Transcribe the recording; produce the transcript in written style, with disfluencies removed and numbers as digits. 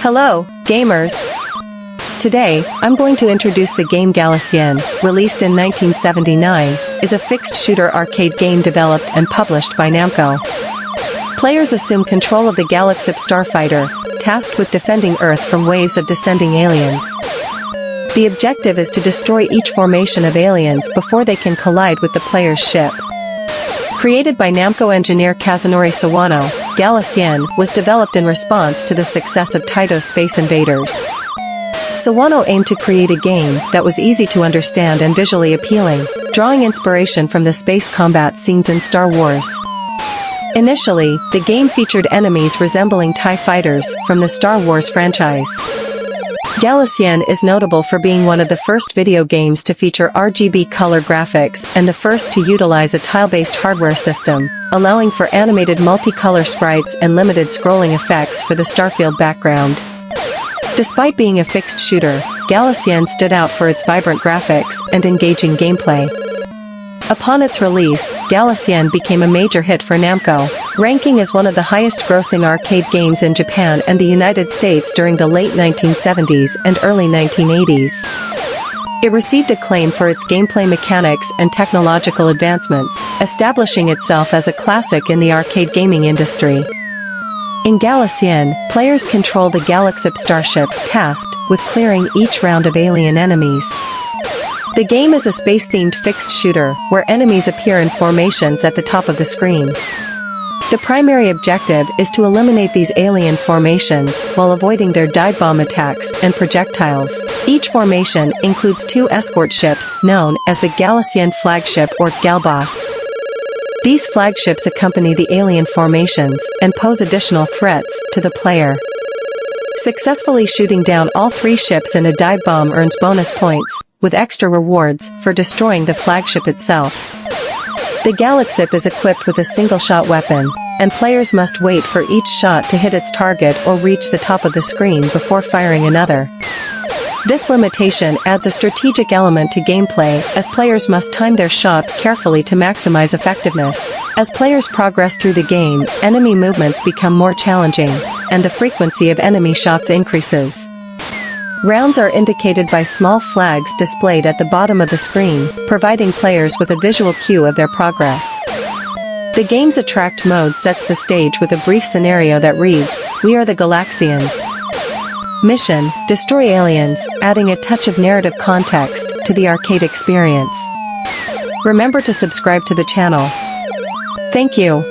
Hello, gamers! Today, I'm going to introduce the game Galaxian, released in 1979, is a fixed-shooter arcade game developed and published by Namco. Players assume control of the Galaxian starfighter, tasked with defending Earth from waves of descending aliens. The objective is to destroy each formation of aliens before they can collide with the player's ship. Created by Namco engineer Kazunori Sawano, Galaxian was developed in response to the success of Taito's Space Invaders. Sawano aimed to create a game that was easy to understand and visually appealing, drawing inspiration from the space combat scenes in Star Wars. Initially, the game featured enemies resembling TIE fighters from the Star Wars franchise. Galaxian is notable for being one of the first video games to feature RGB color graphics and the first to utilize a tile-based hardware system, allowing for animated multicolor sprites and limited scrolling effects for the starfield background. Despite being a fixed shooter, Galaxian stood out for its vibrant graphics and engaging gameplay. Upon its release, Galaxian became a major hit for Namco, ranking as one of the highest-grossing arcade games in Japan and the United States during the late 1970s and early 1980s. It received acclaim for its gameplay mechanics and technological advancements, establishing itself as a classic in the arcade gaming industry. In Galaxian, players control the Galaxian starship, tasked with clearing each round of alien enemies. The game is a space-themed fixed shooter, where enemies appear in formations at the top of the screen. The primary objective is to eliminate these alien formations while avoiding their dive bomb attacks and projectiles. Each formation includes 2 escort ships known as the Galaxian flagship or Galboss. These flagships accompany the alien formations and pose additional threats to the player. Successfully shooting down all 3 ships in a dive bomb earns bonus points, with extra rewards for destroying the flagship itself. The Galaxian is equipped with a single-shot weapon, and players must wait for each shot to hit its target or reach the top of the screen before firing another. This limitation adds a strategic element to gameplay, as players must time their shots carefully to maximize effectiveness. As players progress through the game, enemy movements become more challenging, and the frequency of enemy shots increases. Rounds are indicated by small flags displayed at the bottom of the screen, providing players with a visual cue of their progress. The game's Attract mode sets the stage with a brief scenario that reads, "We are the Galaxians." Mission: destroy aliens, adding a touch of narrative context to the arcade experience. Remember to subscribe to the channel. Thank you.